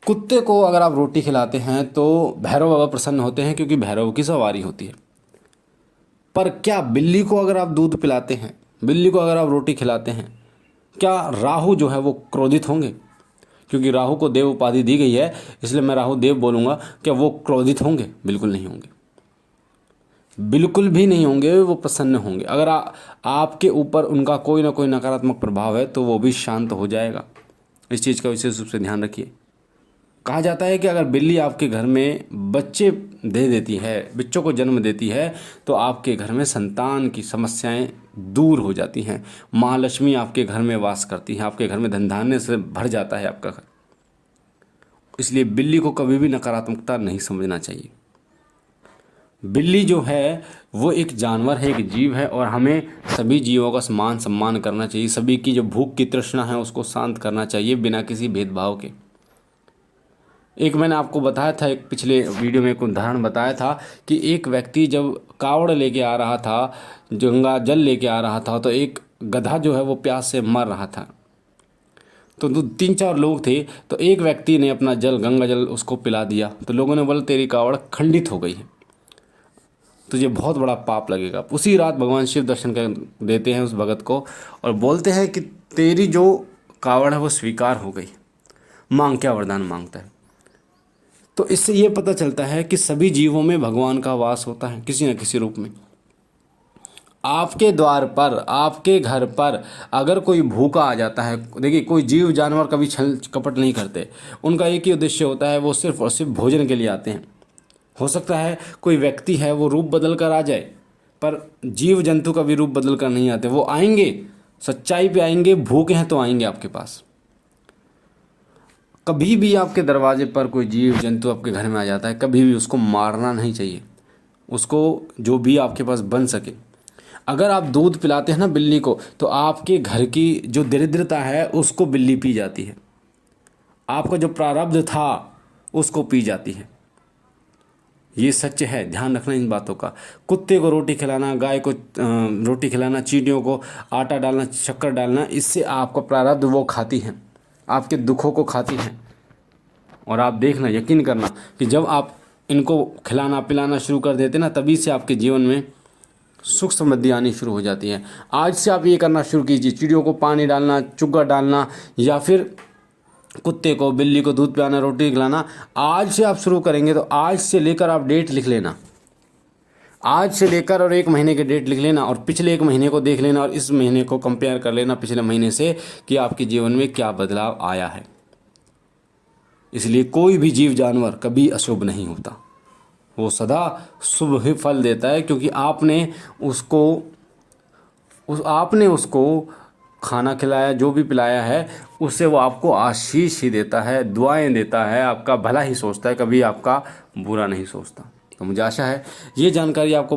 कुत्ते को अगर आप रोटी खिलाते हैं तो भैरव बाबा प्रसन्न होते हैं, क्योंकि भैरव की सवारी होती है। पर क्या बिल्ली को अगर आप दूध पिलाते हैं, बिल्ली को अगर आप रोटी खिलाते हैं, क्या राहु जो है वो क्रोधित होंगे? क्योंकि राहु को देव उपाधि दी गई है, इसलिए मैं राहु देव बोलूँगा। क्या वो क्रोधित होंगे? बिल्कुल नहीं होंगे, बिल्कुल भी नहीं होंगे। वो प्रसन्न होंगे। अगर आपके ऊपर उनका कोई ना कोई नकारात्मक प्रभाव है तो वो भी शांत हो जाएगा। इस चीज़ का विशेष रूप से ध्यान रखिए। कहा जाता है कि अगर बिल्ली आपके घर में बच्चे दे देती है, बच्चों को जन्म देती है, तो आपके घर में संतान की समस्याएं दूर हो जाती हैं। महालक्ष्मी आपके घर में वास करती हैं, आपके घर में धन धान्य से भर जाता है आपका घर। इसलिए बिल्ली को कभी भी नकारात्मकता नहीं समझना चाहिए। बिल्ली जो है वो एक जानवर है, एक जीव है, और हमें सभी जीवों का मान सम्मान करना चाहिए। सभी की जो भूख की तृष्णा है उसको शांत करना चाहिए बिना किसी भेदभाव के। एक मैंने आपको बताया था, एक पिछले वीडियो में एक उदाहरण बताया था कि एक व्यक्ति जब कावड़ लेके आ रहा था, गंगा जल लेके आ रहा था, तो एक गधा जो है वो प्यास से मर रहा था। तो 3-4 लोग थे, तो एक व्यक्ति ने अपना जल, गंगा जल उसको पिला दिया। तो लोगों ने बोला तेरी कावड़ खंडित हो गई है, तुझे बहुत बड़ा पाप लगेगा। उसी रात भगवान शिव दर्शन कर देते हैं उस भगत को और बोलते हैं कि तेरी जो कावड़ है वो स्वीकार हो गई, मांग, क्या वरदान मांगता है। तो इससे ये पता चलता है कि सभी जीवों में भगवान का वास होता है किसी न किसी रूप में। आपके द्वार पर, आपके घर पर अगर कोई भूखा आ जाता है, देखिए कोई जीव जानवर कभी छल कपट नहीं करते। उनका एक ही उद्देश्य होता है, वो सिर्फ और सिर्फ भोजन के लिए आते हैं। हो सकता है कोई व्यक्ति है वो रूप बदल कर आ जाए, पर जीव जंतु का भी रूप बदल कर नहीं आते। वो आएंगे, सच्चाई पे आएंगे, भूखे हैं तो आएंगे आपके पास। कभी भी आपके दरवाजे पर कोई जीव जंतु आपके घर में आ जाता है, कभी भी उसको मारना नहीं चाहिए। उसको जो भी आपके पास बन सके। अगर आप दूध पिलाते हैं ना बिल्ली को, तो आपके घर की जो दरिद्रता है उसको बिल्ली पी जाती है। आपका जो प्रारब्ध था उसको पी जाती है। ये सच है, ध्यान रखना इन बातों का। कुत्ते को रोटी खिलाना, गाय को रोटी खिलाना, चींटियों को आटा डालना, शक्कर डालना, इससे आपका प्रारब्ध वो खाती हैं, आपके दुखों को खाती हैं। और आप देखना, यकीन करना कि जब आप इनको खिलाना पिलाना शुरू कर देते ना, तभी से आपके जीवन में सुख समृद्धि आनी शुरू हो जाती है। आज से आप ये करना शुरू कीजिए, चिड़ियों को पानी डालना, चुग्गा डालना, या फिर कुत्ते को, बिल्ली को दूध पिलाना, रोटी खिलाना। आज से आप शुरू करेंगे तो आज से लेकर आप डेट लिख लेना। आज से लेकर और 1 महीने के डेट लिख लेना, और पिछले 1 महीने को देख लेना, और इस महीने को कंपेयर कर लेना पिछले महीने से कि आपके जीवन में क्या बदलाव आया है। इसलिए कोई भी जीव जानवर कभी अशुभ नहीं होता, वो सदा शुभ ही फल देता है, क्योंकि आपने उसको खाना खिलाया, जो भी पिलाया है, उससे वो आपको आशीष ही देता है, दुआएं देता है, आपका भला ही सोचता है, कभी आपका बुरा नहीं सोचता। तो मुझे आशा है ये जानकारी आपको